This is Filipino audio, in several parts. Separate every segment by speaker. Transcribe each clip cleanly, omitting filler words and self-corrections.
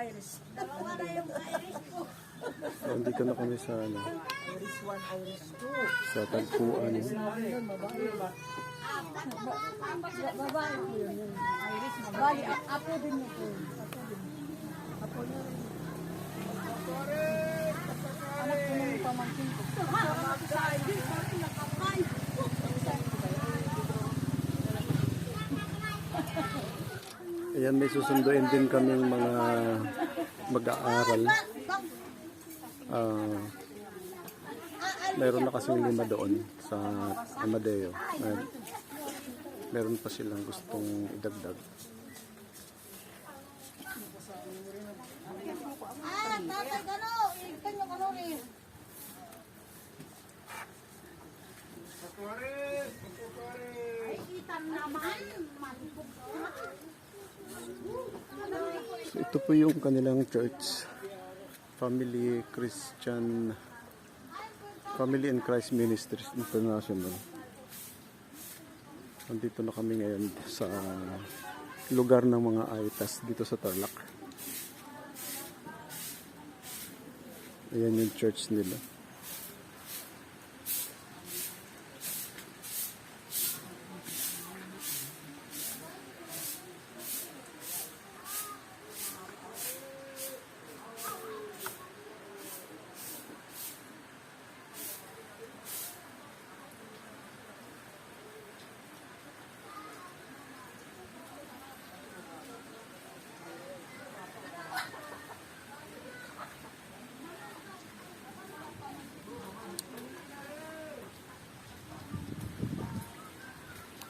Speaker 1: Iris. Dalawa na yung Iris ko.
Speaker 2: Andito na kami sa ano,
Speaker 1: Iris 1, Iris 2.
Speaker 2: sa tagpuan.
Speaker 1: Babae po yun. Iris, bali, apo din mo po. Apo niya rin. Anak ko nung pamangkin ko.
Speaker 2: Ayan, may susunduin din kaming mga mag-aaral. Meron na kasing 5 doon sa Amadeo. Meron pa silang gustong idagdag.
Speaker 1: Tatay, gano? Ikan yung ano rin. Ay, itan naman.
Speaker 2: So, ito po yung kanilang church. Family and Christ Ministries International. Nandito na kami ngayon sa lugar ng mga Aitas dito sa Tarlac. Ayan yung church nila.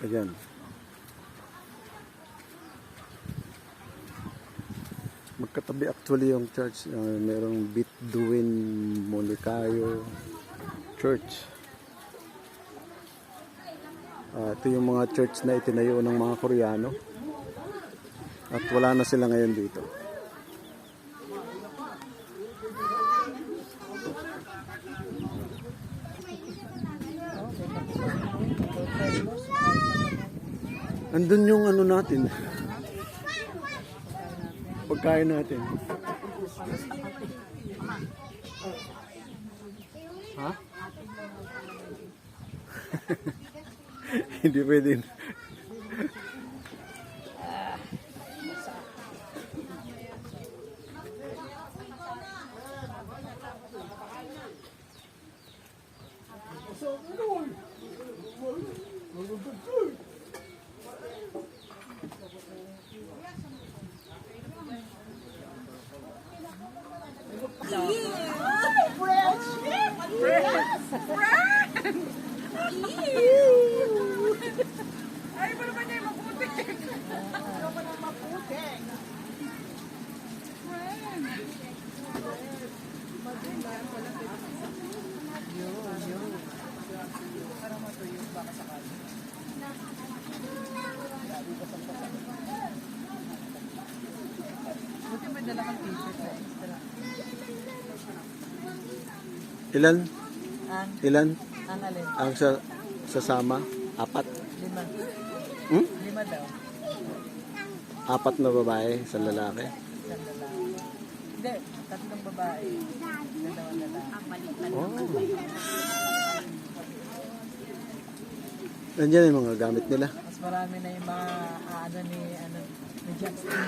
Speaker 2: Ayan. Magkatabi actually yung church. Merong Bituin Molicayo Church. Ito yung mga church na itinayo ng mga Koreano. At wala na sila ngayon dito. Andun yung ano natin. Pagkain natin. Ha? Hindi pwede.
Speaker 1: Ay, pa naman niya yung maputi. Ano pa naman maputi? Parang matuyo, baka sakali. Buti may dala kang t-shirt na extra.
Speaker 2: Ilan? Ilan?
Speaker 1: Ang alin?
Speaker 2: Ang sasama? 4?
Speaker 1: 5.
Speaker 2: Hmm?
Speaker 1: 5 daw.
Speaker 2: 4 na babae, isang lalaki.
Speaker 1: Isang lalaki. Hindi, 3 babae. 2 lalaki.
Speaker 2: Oh. Nandiyan yung mga gamit nila.
Speaker 1: Mas marami na yung mga ni Justin.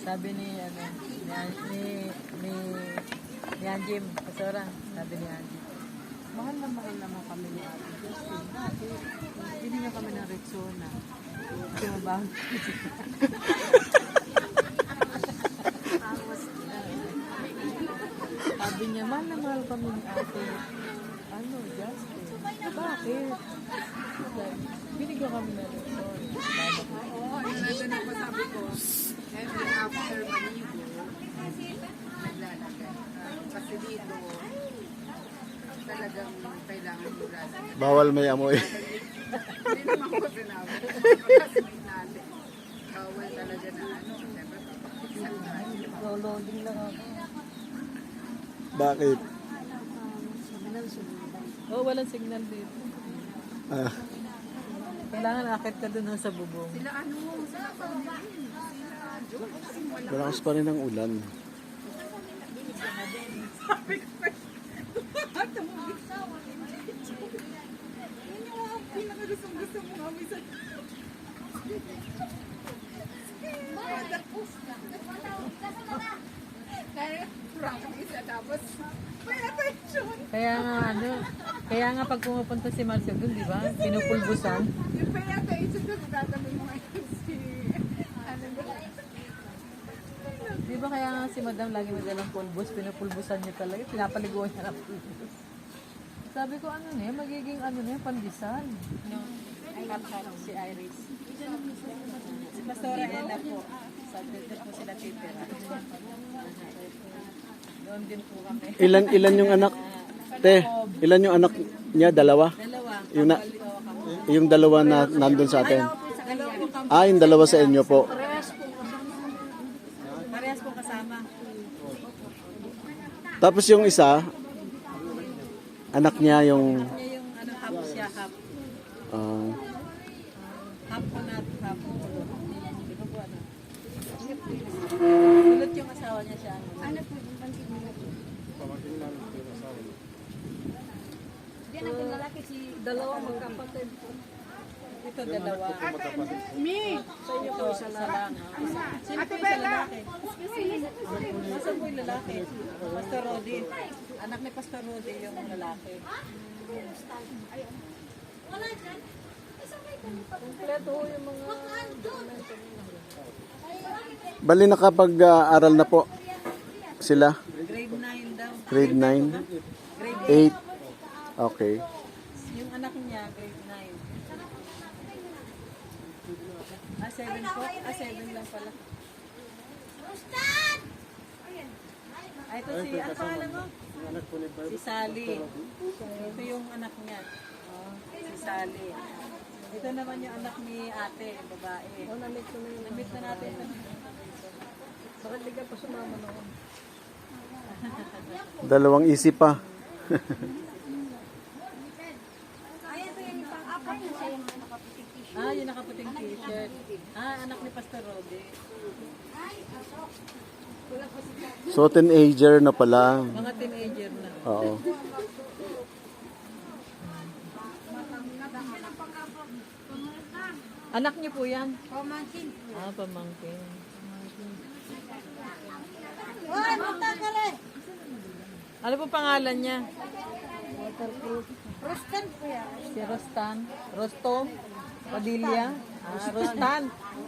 Speaker 1: Sabi ni Anjim, Pasora, sabi ni Anjim. Mahal naman kami ni Ate Justin. Dati, hindi niya kami ng Rexona. Kasi mabang. Sabi niya, mahal kami ni Ate. Justin. Bakit? Binigyan kami ng Rexona.
Speaker 3: Oo, nandun ako sabi ko, every after maligo, naglalagay. Kasi dito, talagang kailangan mo lalagay.
Speaker 2: Bawal may amoy.
Speaker 3: Hindi naman ko sinabi. Kasi natin, bawal talaga na siyempre,
Speaker 1: Loading lang ako.
Speaker 2: Bakit?
Speaker 1: Walang signal dito. Kailangan akit ka dun sa bubong.
Speaker 3: Sila Pamilin, sila Joyce, wala.
Speaker 2: Malakas pa rin ang ulan.
Speaker 3: Sabi ko pa, tumubig sa akin. Yun yung mga pinakagustong-gusto mo kami sa... Kaya prank ang isa tapos may attention.
Speaker 1: Kaya nga pag pumupunta si Marcel dun, di ba? Pinupulbusan.
Speaker 3: Yung may attention kasi tatanong mo ngayon si... Ano ba?
Speaker 1: Di ba kaya nga si Madam lagi madalang pulbos, pinupulbusan niya talaga, pinapaliguan niya ng pulbos. Sabi ko ano na magiging ano na pandesal. No, si Iris. Si Pastora Ella po. Sa dito po sila titira. Doon din po kami.
Speaker 2: Ilan yung anak? Te, ilan yung anak niya? Dalawa?
Speaker 1: Dalawa.
Speaker 2: Yung, yung dalawa na nandun sa atin.
Speaker 1: Dalawa po kami.
Speaker 2: Ah, yung dalawa sa inyo po.
Speaker 1: Parehas po kasama.
Speaker 2: Tapos yung isa, anak niya yung...
Speaker 1: Niya yung ano, half siya, half.
Speaker 2: ah,
Speaker 1: Half po na, half po. Di ba po ano? Kulot yung asawa niya siya.
Speaker 4: Ano po yung pansin nila po? Hindi natin lalaki si
Speaker 1: Dalawa magkapatid. Ito dalawa.
Speaker 3: Me!
Speaker 1: Ito isa lang. Sino po yung lalaki? Saan po yung lalaki? Pastor Rodi. Anak ni Pastor Rodi yung lalaki.
Speaker 4: wala dyan.
Speaker 1: Kompleto yung mga...
Speaker 2: bali nakapag-aral na po sila.
Speaker 1: Grade 9 daw.
Speaker 2: Grade 9,
Speaker 1: Grade
Speaker 2: 8. Okay.
Speaker 1: 8. Yung anak niya, grade 9. Ah, 7 po? Ah, 7 lang pala. Ay, ito si... Ano pangalan mo? Si Sally. Ito yung anak niya. Oh, si Sally. Ito naman yung anak ni ate, babae. Oh, na-meet ko na yun. Na-meet na natin. Bakit di ka pa sumama noon?
Speaker 2: Dalawang isip pa.
Speaker 4: Ay, ito yung pang-apat na siya yung nakapitik tissue.
Speaker 1: Ah, yung nakaputing t-shirt. Ah, anak ni Pastor Rode.
Speaker 4: Ay, pasok. Wala pa siya.
Speaker 2: So, teenager na pala.
Speaker 1: Mga teenager na.
Speaker 2: Oo.
Speaker 1: Anak niyo po yan?
Speaker 4: Pamangkin.
Speaker 1: Ah, pamangkin.
Speaker 4: Hoy, matagale!
Speaker 1: Ano po pangalan niya?
Speaker 4: Rustan po yan.
Speaker 1: Si Rostan. Rosto? Padilla? Ah, Rostan.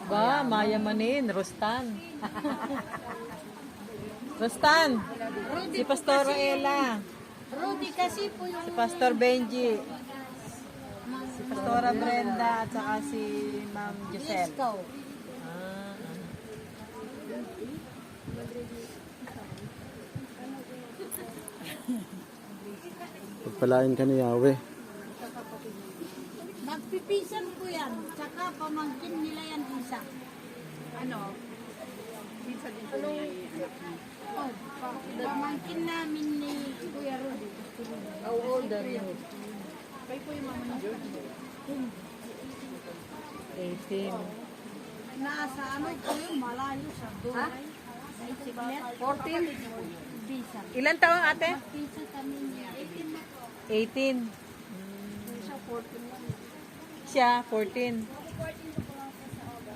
Speaker 1: Ba, mayamanin. Rostan. Rostan. Si Pastora Ella.
Speaker 4: Rudy kasi po yung...
Speaker 1: Si Pastor Benji. Si Pastora Brenda at saka si Ma'am Giselle.
Speaker 4: Iskaw.
Speaker 1: Ah,
Speaker 2: Pagpalain ka ni Yahweh.
Speaker 4: Nagpipisan po yan. Tsaka pamangkin nila yan isa.
Speaker 3: Ano? Minsan din po niya anak niya.
Speaker 4: Oh, pamangkin namin ni Kuya Rudy.
Speaker 1: how old are you?
Speaker 3: Kayo po yung mama ni George.
Speaker 1: 18.
Speaker 4: Nasa ano po yung malayo sa Duray. Sa Isiklet.
Speaker 1: 14?
Speaker 4: Bisa.
Speaker 1: Ilan taon ate?
Speaker 4: Pisa kami niya.
Speaker 1: 18.
Speaker 4: Siya 14 lang.
Speaker 1: Siya, 14.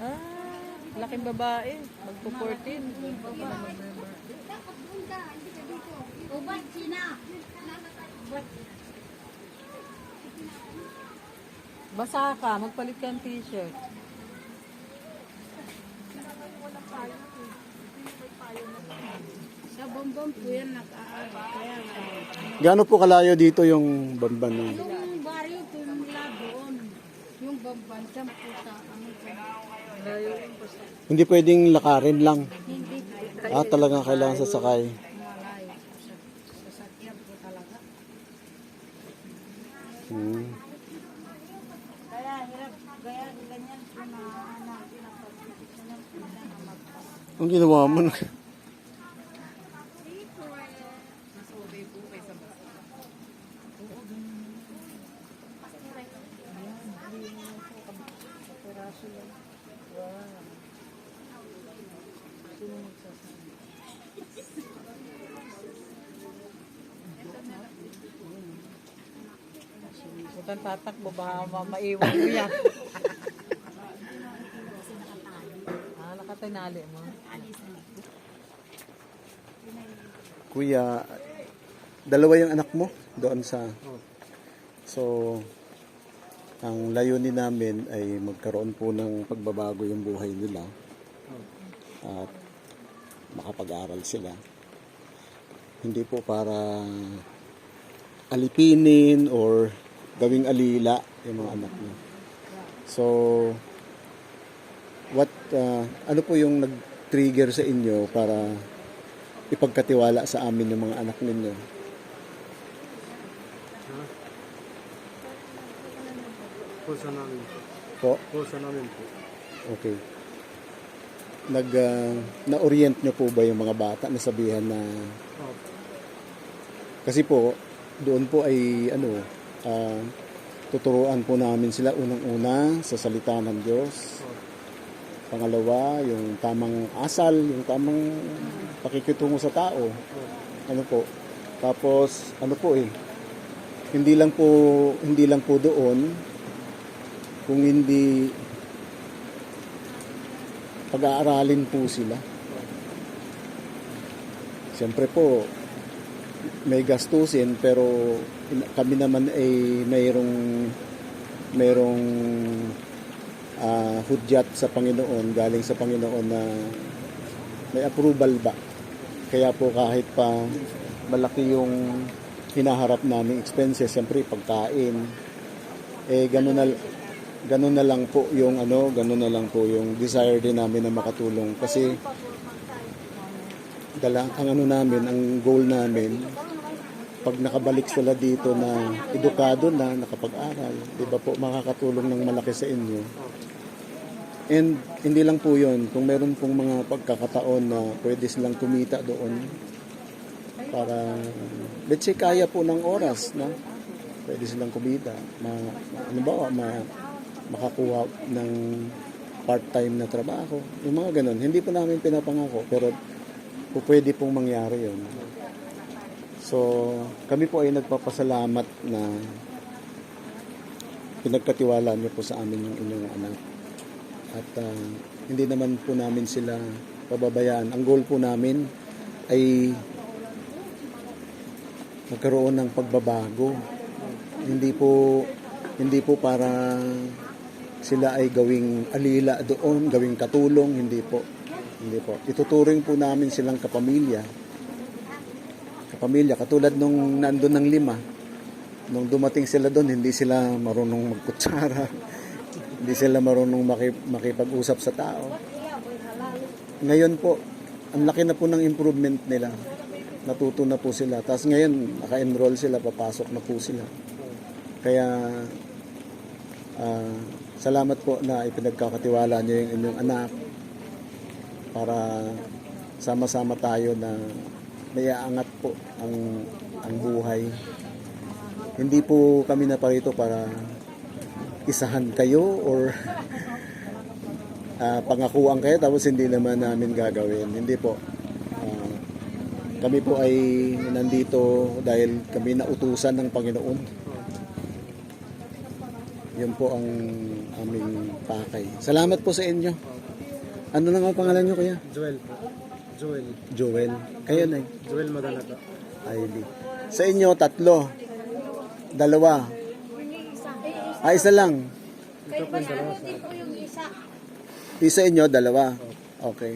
Speaker 1: Ah, laking babae. Magpo-14.
Speaker 4: Ubat sina.
Speaker 1: Basa ka, magpalit ka ng t-shirt.
Speaker 4: Sa bombom po yan nag-aaral. Kaya
Speaker 2: Gaano po kalayo dito yung bamban na?
Speaker 4: yung baryo po nila doon. Yung bamban sa puta.
Speaker 2: Hindi pwedeng lakarin lang.
Speaker 4: Hindi po.
Speaker 2: Ah, talagang kailangan sasakay.
Speaker 4: Malayo. Sasakyan po talaga.
Speaker 2: Hmm.
Speaker 4: Kaya hirap. Kaya ganyan po na pinapagpipit na po na magpas.
Speaker 2: Ang ginawa mo na.
Speaker 1: Sino magsasabi? Butang tatakbo, baka maiwan mo yan. Nakatinali mo.
Speaker 2: Kuya, dalawa yung anak mo doon sa... So, ang layunin namin ay magkaroon po ng pagbabago yung buhay nila at makapag-aral sila. Hindi po para alipinin or gawing alila yung mga anak niyo. So, ano po yung nag-trigger sa inyo para ipagkatiwala sa amin yung mga anak ninyo?
Speaker 5: Pusa namin po.
Speaker 2: Po?
Speaker 5: Pusa namin po.
Speaker 2: Okay. Na-orient nyo po ba yung mga bata na sabihan na... Kasi po, doon po ay tuturuan po namin sila unang-una sa salita ng Diyos. Pangalawa, yung tamang asal, yung tamang pakikitungo sa tao. Ano po? Tapos, hindi lang po doon, kung hindi pag-aaralin po sila. Siyempre po, may gastusin, pero kami naman ay mayroong hudyat sa Panginoon, galing sa Panginoon na may approval ba. Kaya po kahit pa malaki yung hinaharap naming expenses, siyempre pagkain, ganun na lang po yung desire din namin na makatulong. Kasi ang goal namin, pag nakabalik sila dito na edukado na, nakapag-aral, di ba po, makakatulong ng malaki sa inyo. And hindi lang po yun, kung meron pong mga pagkakataon na pwede silang kumita doon para, let's say, kaya po ng oras na pwede silang kumita, makakuha ng part-time na trabaho, yung mga ganun. Hindi po namin pinapangako, pero pwede pong mangyari yun. So, kami po ay nagpapasalamat na pinagkatiwala niyo po sa amin yung inyong anak. At hindi naman po namin sila pababayaan. Ang goal po namin ay magkaroon ng pagbabago. Hindi po para sila ay gawing alila doon, gawing katulong, hindi po. Ituturing po namin silang kapamilya, katulad nung nandun ng 5. Nung dumating sila doon, hindi sila marunong magkutsara, hindi sila marunong makipag-usap sa tao. Ngayon po, ang laki na po ng improvement nila. Natuto na po sila. Tapos ngayon, naka-enroll sila, papasok na po sila. Kaya, salamat po na ipinagkakatiwala niyo yung inyong anak para sama-sama tayo na maiaangat po ang buhay. Hindi po kami naparito para isahan kayo or pangakuan kayo tapos hindi naman namin gagawin. Hindi po. Kami po ay nandito dahil kami nautusan ng Panginoon. Yun po ang aming pakay. Salamat po sa inyo. Ano na nga pangalan nyo, kuya?
Speaker 5: Joel po.
Speaker 2: Joel. Kayo na
Speaker 5: Joel Madalaga.
Speaker 2: Ivy. Sa inyo, 3. 2. Isa lang.
Speaker 5: Ito po yung dalawa sa
Speaker 2: Isa inyo, 2. Okay.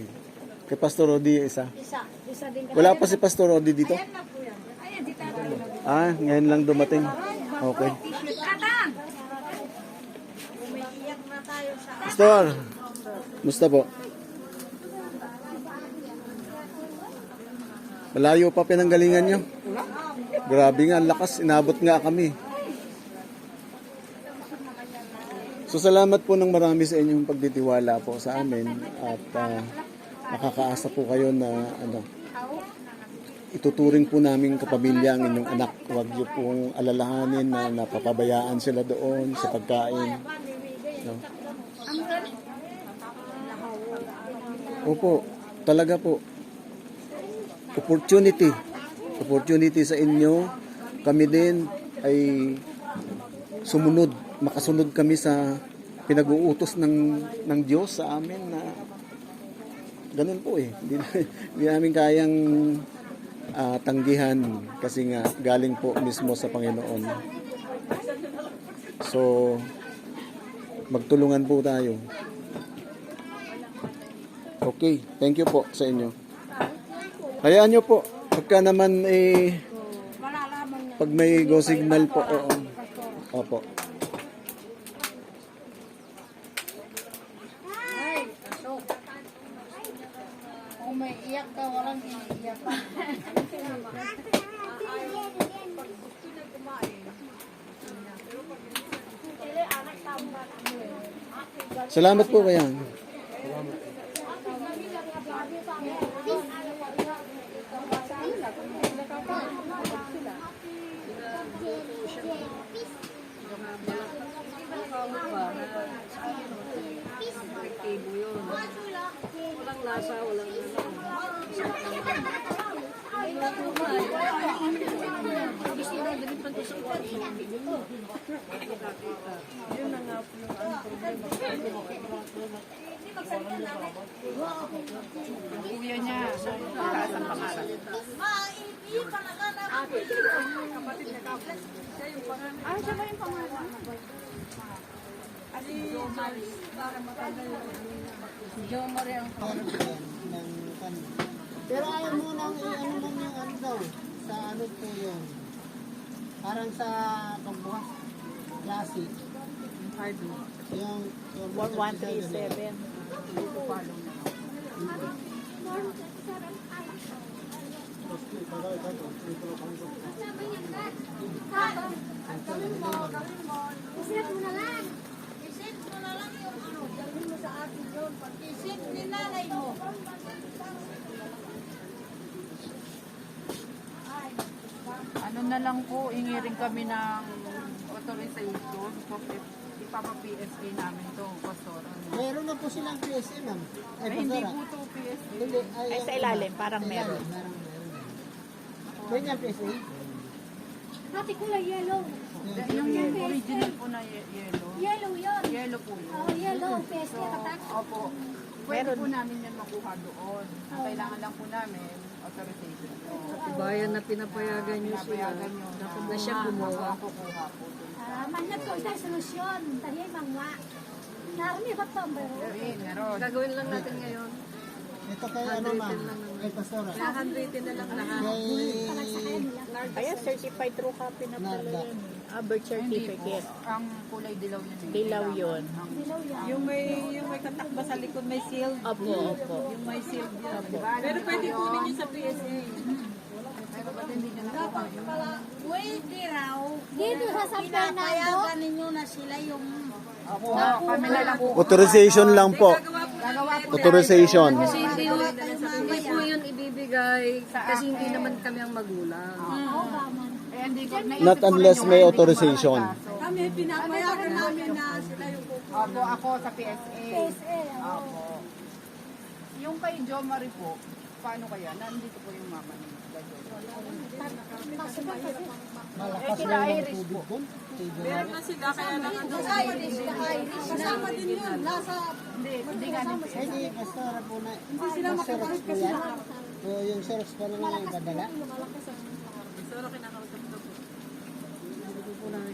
Speaker 2: Kay Pastor Rodi, isa.
Speaker 4: Isa din
Speaker 2: Wala pa si Pastor Rodi dito?
Speaker 4: na po yan. Ayan, di tayo.
Speaker 2: Ngayon lang dumating. Okay.
Speaker 4: Umiiyak na tayo sa...
Speaker 2: Pastor, musta po? Malayo pa pinanggalingan nyo? Grabe nga, lakas. Inabot nga kami. So, salamat po ng marami sa inyong pagtitiwala po sa amin. At makakaasa po kayo na ituturing po namin kapamilya ang inyong anak. Huwag niyo pong alalahanin na napapabayaan sila doon sa pagkain. No? Opo, talaga po. Opportunity. Opportunity sa inyo. Kami din ay makasunod kami sa pinag-uutos ng Diyos sa amin na ganun po eh. Hindi namin kayang tanggihan kasi nga galing po mismo sa Panginoon. So, magtulungan po tayo. Okay, thank you po sa inyo. Hayaan nyo po, pagka naman pag may go signal po, oo. Opo.
Speaker 4: Kung may iyak ka, walang iiyak ka.
Speaker 2: Salamat po kaya.
Speaker 1: Walang lasa, walang
Speaker 3: Kuya niya, taas ang pangarap. Ah, siya ba yung pangarap?
Speaker 4: Jomar ang
Speaker 6: Pero ayaw mo nang i-ano lang yung ano daw, sa ano po yun. Parang sa pagbukas, klase. Yung
Speaker 3: 1137.
Speaker 4: Isit mo na lang. Isit mo na lang yung ano. Dalhin mo sa atin yun. Isit ni nanay mo.
Speaker 3: Ano na lang po, hingi rin kami ng authorization. Ipapa-PSA namin to, Pastor.
Speaker 6: meron na po silang PSA, ma'am. Ay,
Speaker 3: Ay, hindi
Speaker 6: pastora.
Speaker 3: po to PSA.
Speaker 6: Hindi,
Speaker 3: Ay, sa ilalim, parang meron.
Speaker 6: Meron. Meron yung PSA?
Speaker 4: Pati kulay yellow.
Speaker 3: Yung original po na yellow.
Speaker 4: Yellow yun.
Speaker 3: Yellow po yun.
Speaker 4: Oh, yellow. PSG katak.
Speaker 3: Opo. Pwede po namin yan makuha doon. Ang kailangan lang po namin, authorization po.
Speaker 1: Bayan na pinapayagan nyo sila.
Speaker 3: Pinapayagan nyo
Speaker 1: Na siya gumawa.
Speaker 3: Kukuha po doon.
Speaker 4: Manyak ko tayo solusyon. Tayo mangwa. Narami ba ito?
Speaker 3: Meron.
Speaker 1: Gagawin lang natin ngayon.
Speaker 6: Ito kay ano, ma'am? Kay pastora.
Speaker 1: Handwritten na lang lahat.
Speaker 6: Kay
Speaker 3: Ayan, certified true copy na pala
Speaker 6: Narda.
Speaker 3: yan. Birth certificate. Ang kulay dilaw yun. Dilaw yun.
Speaker 1: Yung may katak ba sa likod, may seal?
Speaker 3: Opo, opo.
Speaker 1: Yung may seal yun, di ba? Pero pwede kunin nyo sa PSA.
Speaker 3: Pero ba't hindi nyo nakuha yun?
Speaker 4: Pwede raw. Dito sa San Fernando. Pinapayagan ninyo na sila yung...
Speaker 3: Opo, kami na lang po.
Speaker 2: Authorization lang po. Authorization.
Speaker 1: Kasi hindi po yun ibibigay kasi hindi naman kami ang magulang.
Speaker 3: Eh, hindi ko,
Speaker 2: Not unless may authorization.
Speaker 3: Kami, pinapayagan namin na sila yung kukuha. Opo, ako sa PSA.
Speaker 4: PSA.
Speaker 3: Opo. Yung kay Jo Marie po, paano kaya? Nandito po yung mama niya.
Speaker 6: malakas
Speaker 3: Kila
Speaker 6: lang ng
Speaker 3: Iris
Speaker 6: tubig
Speaker 3: po.
Speaker 6: doon. Kay
Speaker 1: Meron na sila kaya
Speaker 4: Kasama din yun. Nasa...
Speaker 3: Hindi nga din.
Speaker 6: Ay, di, pastora po na. Hindi sila makakaroon po yan. O yung Xerox pa na lang yung padala.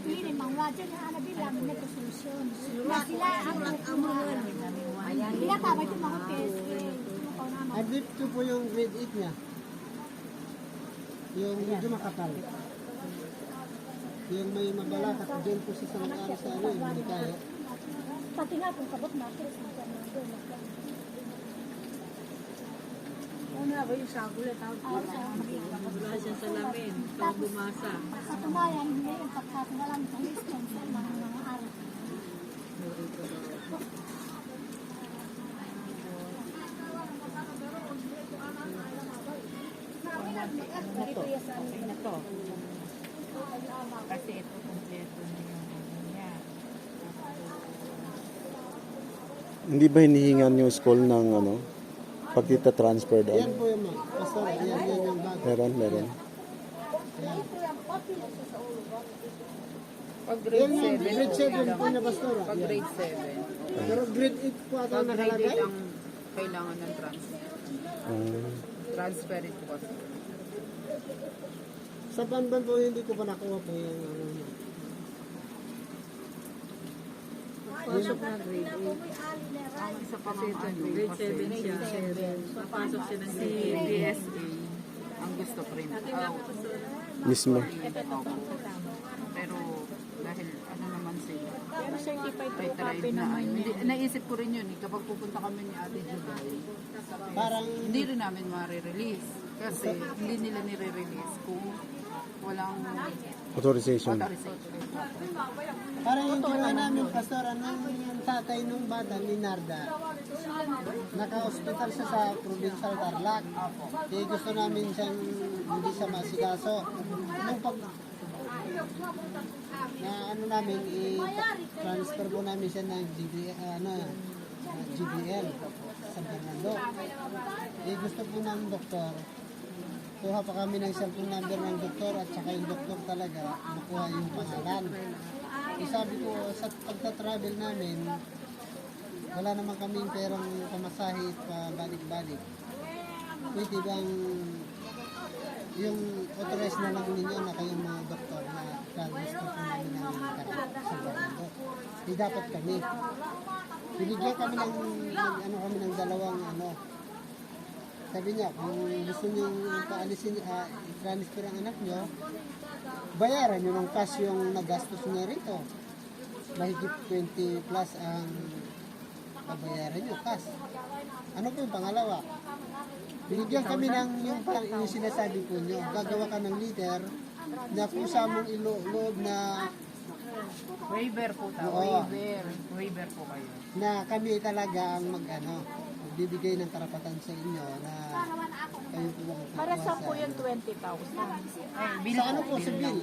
Speaker 4: Hindi, mangwa dyan yung ano bilang nagkasolusyon. Sila ang nagkamuhan. Sila tama yung mga PSA.
Speaker 6: At dito po yung grade 8 niya. Yung medyo makapal. Yung may mabalakat, dyan po sa sanang sa ano, yung hindi kaya.
Speaker 4: Pati nga kung kabot natin.
Speaker 1: Una ba yung sagulit? Wala siya sa lamin. Ikaw bumasa.
Speaker 4: Sa tumayan, hindi yung pagkakawalan sa liston sa mga araw.
Speaker 3: Ito. Kasi ito kompleto na yung niya.
Speaker 2: Hindi ba hinihingan yung school ng ano? Pag transfer
Speaker 6: Yan
Speaker 2: doon.
Speaker 6: po yung mga. Pastor, yan yung bag.
Speaker 2: Meron.
Speaker 3: Pag grade
Speaker 6: Yan yung
Speaker 3: 7,
Speaker 6: grade 7 po na pastor.
Speaker 3: pag
Speaker 6: Yan.
Speaker 3: grade 7.
Speaker 6: Pero grade 8 po ata
Speaker 3: Pag grade
Speaker 6: nakalagay.
Speaker 3: 8 ang kailangan ng transfer. Transfer it po kasi.
Speaker 6: Sa Banban po hindi ko pa nakuha po yung ano.
Speaker 1: Pasok na grade 8.
Speaker 3: Ang isa pa nga ano,
Speaker 1: Grade
Speaker 3: kasi
Speaker 1: 7 siya. Papasok siya ng
Speaker 3: si
Speaker 1: grade 8.
Speaker 3: DSA ang gusto print out.
Speaker 2: Mismo.
Speaker 3: Opo. Pero dahil ano naman sila,
Speaker 4: Pero certified
Speaker 3: may try na ano. Hindi, naisip ko rin yun eh, kapag pupunta kami ni Ate Juday,
Speaker 6: Parang
Speaker 3: hindi rin namin ma-release. Kasi hindi nila nire-release kung walang
Speaker 2: Authorization.
Speaker 3: authorization.
Speaker 6: Parang yung ginawa namin, Pastor, anong yung tatay nung bata ni Narda, naka-hospital siya sa Provincial Tarlac. Eh, gusto namin siyang hindi siya masikaso. Nung pag na ano namin, i-transfer po namin siya ng GBL sa Bernardo. Eh, gusto po ng doktor, kuha pa kami ng cellphone number ng doktor at saka yung doktor talaga nakuha yung pangalan. Eh, sabi ko, sa pagta-travel namin, wala naman kaming perang pamasahe pa balik-balik. Pwede bang yung authorized na lang ninyo na kayong mga doktor na transfer po namin ng sa Bernardo. Eh, dapat kami. Binigyan kami ng kami ng dalawang sabi niya, kung gusto niyo paalisin, i-transfer ang anak niyo, bayaran niyo ng cash yung nagastos niya rito. Mahigit 20 plus ang babayaran niyo, cash. Ano po yung pangalawa? Binigyan kami ng yung sinasabi po niyo, gagawa ka ng leader na kung sa mong iloob na
Speaker 3: Waiver po ta,
Speaker 6: Oo.
Speaker 3: waiver po kayo.
Speaker 6: na kami talaga ang magbibigay ng karapatan sa inyo na kayo po magkukuha
Speaker 4: Para sa po
Speaker 6: sa
Speaker 4: yung 20,000.
Speaker 6: Sa ano po, sa bill?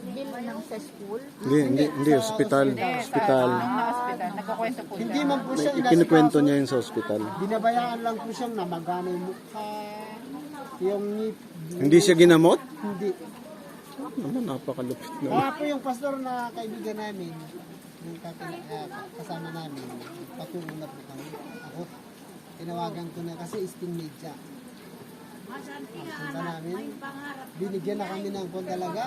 Speaker 4: Bill ng sa school.
Speaker 2: Hindi, hospital. Hospital.
Speaker 3: Nung na-hospital, nagkukwento po
Speaker 6: Hindi
Speaker 3: siya.
Speaker 6: man po siya
Speaker 2: Kinikwento niya yun sa hospital.
Speaker 6: Binabayaan lang po siyang namagana yung mukha, yung ngip.
Speaker 2: Hindi siya ginamot?
Speaker 6: Hindi.
Speaker 2: Ano, napakalupit na.
Speaker 6: Kaya po yung pastor na kaibigan namin, yung kasama namin, patulong na po kami. Ako, tinawagan ko na kasi estimate siya. Punta namin, binigyan na kami ng talaga.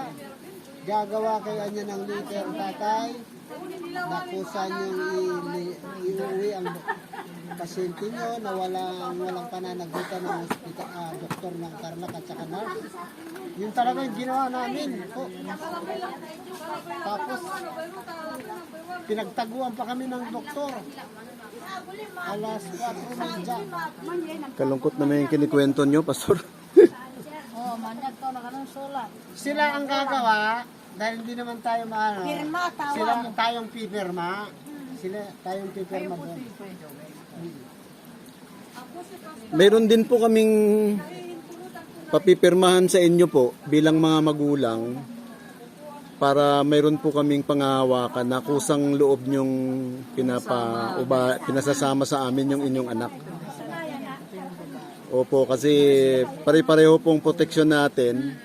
Speaker 6: Gagawa kayo niya ng liter tatay, nakusan yung iuwi ang pasyente nyo na walang pananagutan ng doktor ng Tarlac at saka nurse. Yung talaga yung ginawa namin po. Tapos, pinagtaguan pa kami ng doktor. Alas 4:30.
Speaker 2: Kalungkot naman yung kinikwento niyo, Pastor.
Speaker 4: Oh, manyak to na kanang sulat.
Speaker 6: Sila ang gagawa dahil hindi naman tayo maano.
Speaker 4: Pirma, tawa
Speaker 6: Sila
Speaker 4: mo.
Speaker 6: tayong pipirma. Sila tayong pipirma doon.
Speaker 2: Mayroon din po kaming papipirmahan sa inyo po bilang mga magulang para mayroon po kaming pangahawakan na kusang loob nyong pinasasama sa amin yung inyong anak. Opo, kasi pare-pareho pong proteksyon natin.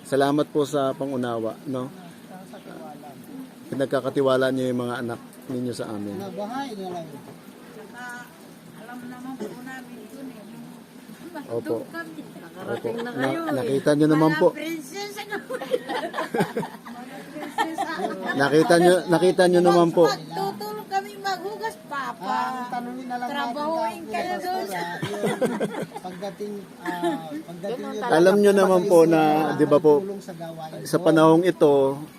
Speaker 2: Salamat po sa pangunawa, no? Pinagkakatiwala niyo yung mga anak ninyo sa amin.
Speaker 6: Nabahay na lang.
Speaker 3: Alam naman po namin yun eh.
Speaker 2: Opo. Opo. Nakita niyo naman po. Nakita niyo naman po.
Speaker 4: Tutulong kami maghugas, Papa.
Speaker 6: Tanungin na lang
Speaker 4: Trabahuin
Speaker 6: natin
Speaker 4: kayo doon.
Speaker 6: pagdating nyo
Speaker 2: Alam niyo naman po na, di ba po,
Speaker 6: tulong sa gawain
Speaker 2: sa
Speaker 6: ko,
Speaker 2: panahong ito,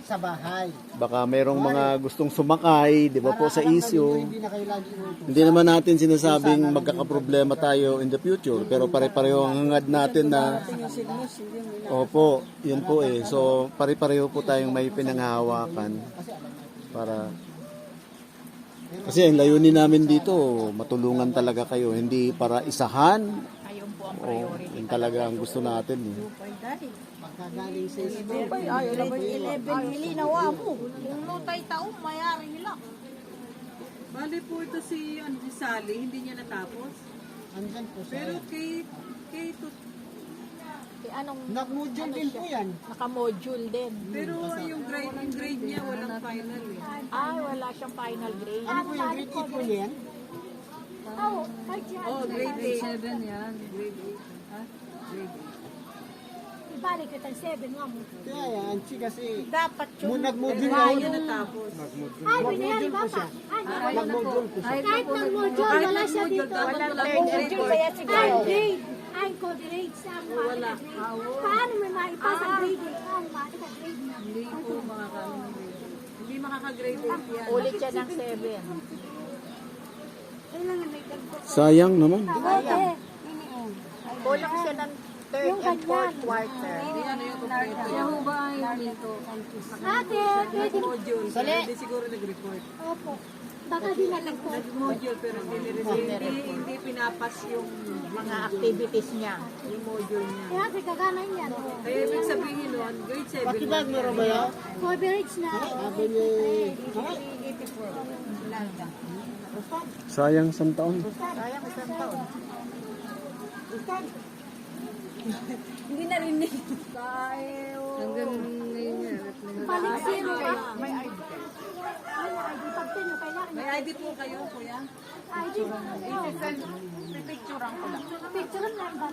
Speaker 6: sa bahay.
Speaker 2: baka mayroong mga gustong sumakay, di ba po, sa issue.
Speaker 6: Hindi na kayo lagi utos.
Speaker 2: Hindi naman natin sinasabing magkakaproblema tayo in the future, pero pare-pareho ang hangad natin na, opo, yun po eh. So, pare-pareho po tayong may pinanghahawakan para, kasi ang layunin namin dito, matulungan talaga kayo, hindi para isahan.
Speaker 4: Ayun po ang
Speaker 2: O, yun talaga ang gusto natin. Eh.
Speaker 6: Pagkagaling sa school.
Speaker 4: Ay, 11 hili na wamo. Kung nutay taong mayari nila.
Speaker 1: Bali po ito si Sally, hindi niya natapos.
Speaker 6: Andyan po sa
Speaker 1: Pero K2,
Speaker 4: Anong
Speaker 6: nag-module din po yan.
Speaker 4: naka-module din?
Speaker 1: pero yung grade niya walang final eh.
Speaker 4: Ay, wala siyang final grade.
Speaker 6: Ano po yung grade 8 po niyan?
Speaker 4: Oo, kahit yan.
Speaker 1: Oh, grade 7 yan. Grade 8. Ha? Grade 8.
Speaker 4: Ibalik kita 7 nga mo.
Speaker 6: Kaya yan, kasi
Speaker 4: Dapat
Speaker 6: mo nag-module
Speaker 1: Kaya
Speaker 6: na
Speaker 1: yun
Speaker 6: yun.
Speaker 1: natapos.
Speaker 4: Ay, binayari ba pa? Ay,
Speaker 6: Nag-module po siya.
Speaker 4: kahit nag-module, wala siya dito.
Speaker 1: Dapat wala
Speaker 4: Module
Speaker 1: grade
Speaker 4: kaya siguro. Ay, grade. Ay, co-grade sa
Speaker 1: Wala.
Speaker 4: Paano may maipasa grade 8? Paano maika-grade na?
Speaker 1: Hindi po makakaano ng grade 8. Hindi makaka-grade 8 yan.
Speaker 3: Ulit siya ng 7.
Speaker 4: Kailangan may dagdag.
Speaker 2: Sayang naman.
Speaker 4: Okay.
Speaker 3: Kulang siya ng third and fourth quarter.
Speaker 1: Hindi ano yung kompleto. Kaya ho ba ay dito?
Speaker 4: Ate, pwede mo.
Speaker 1: Module. Hindi siguro nag-report.
Speaker 4: Opo. Baka di na nagpo.
Speaker 1: Nag-module pero hindi pinapas yung
Speaker 3: Mga activities niya.
Speaker 1: yung module niya.
Speaker 4: Kaya kasi kaganan yan.
Speaker 1: Kaya ibig sabihin nun, grade 7.
Speaker 6: Pakibag meron ba yan?
Speaker 4: Coverage na.
Speaker 6: Sabi ni...
Speaker 2: Sayang 1 taon.
Speaker 3: Sayang isang taon.
Speaker 1: Hanggang ngayon yan.
Speaker 4: Balik zero ka.
Speaker 3: May ID ka.
Speaker 4: Ay, ID. Pag tinyo, kailangan.
Speaker 1: May ID po kayo, kuya?
Speaker 4: ID.
Speaker 3: Pipicturean ko lang.
Speaker 4: Picture lang ba?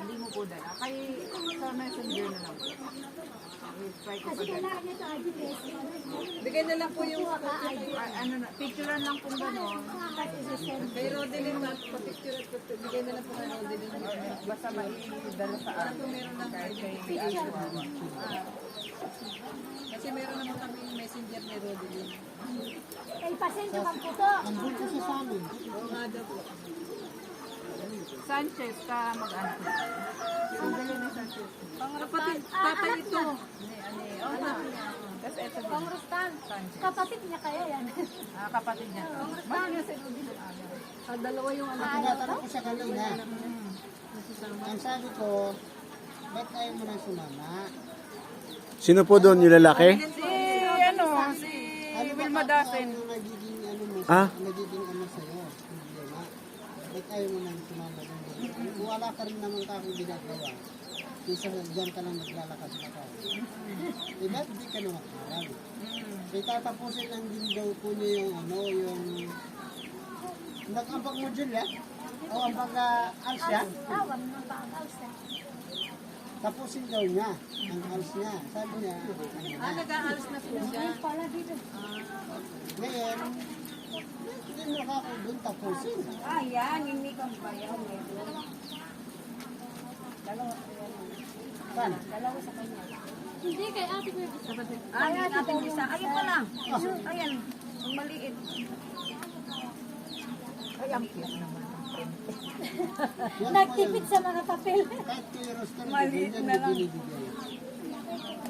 Speaker 3: Hindi mo po dala. Kay sa messenger na lang po. Try ko
Speaker 4: Kasi
Speaker 3: pa dala.
Speaker 4: kailangan nito ID test.
Speaker 1: Bigay na lang po yung
Speaker 3: Ano na, picturean lang kung gano'n.
Speaker 4: Kasi sisend.
Speaker 1: kay Rodelin na pa-picture at bigay na lang po kay Rodelin.
Speaker 3: Basta maidala sa
Speaker 1: Para po meron lang kay Kasi meron naman kami messenger ni Rodelin.
Speaker 4: Ay, pasensya kang puto.
Speaker 6: Andun po siya sa amin.
Speaker 1: Oo nga daw po.
Speaker 3: Sanchez ka mag-ano.
Speaker 1: Kapatid, tatay ito.
Speaker 3: Kasi ito din.
Speaker 4: Pangrustan. Kapatid niya kaya yan.
Speaker 3: Kapatid niya. Mahal niya sa
Speaker 1: Dalawa yung anak.
Speaker 6: Tinatanong ko siya kanina. Ang sabi ko, ba't ayaw mo nang sumama?
Speaker 2: Sino po doon yung lalaki?
Speaker 3: Si Wilma Dasen.
Speaker 6: Ano nagiging ano mo,
Speaker 2: Ah?
Speaker 6: nagiging ano sa'yo, problema. Ba't ayaw mo nang sumama doon? Kung wala ka rin naman kakong ginagawa, kaysa dyan ka lang naglalakad-lakad. Eh, ba't di ka na makaral? Eh, tatapusin lang din daw po niya yung ano, yung... Nag-ambag module yan? O ambag ALS yan?
Speaker 4: Tawag ng pang-house na.
Speaker 6: Tapusin daw niya, ang ALS niya. Sabi niya,
Speaker 1: Nag-aalis na po siya.
Speaker 4: Pala dito.
Speaker 6: ngayon, hindi mo ako doon tapusin. Saan?
Speaker 4: Hindi, kay ate ko yung isa.
Speaker 3: Ay, natin isa. Ayun pa lang. Ayan. Ang maliit. Ay, ang cute naman.
Speaker 4: Nagtipid sa mga papel.
Speaker 6: Kahit kay Rostan, maliit na lang.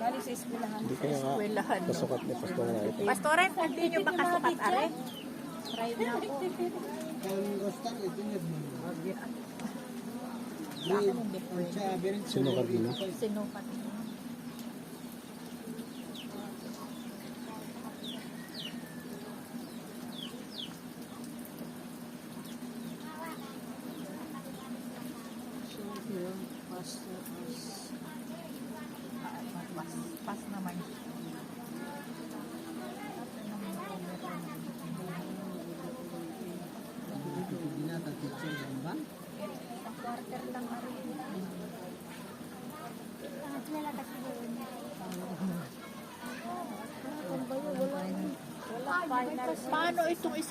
Speaker 3: Lalo sa eskwelahan.
Speaker 2: Hindi kaya
Speaker 3: Eskwelahan.
Speaker 2: kasukat ni Pastor na ito.
Speaker 3: Pastoren, hindi nyo ba kasukat, are?
Speaker 4: Try na po.
Speaker 6: Kay Rostan, ito niya.
Speaker 2: Sinukat mo na?
Speaker 3: Sinukat. Pas naman.
Speaker 6: Binata teacher yan ba?
Speaker 4: Kilala kasi doon.
Speaker 3: Paano itong isa?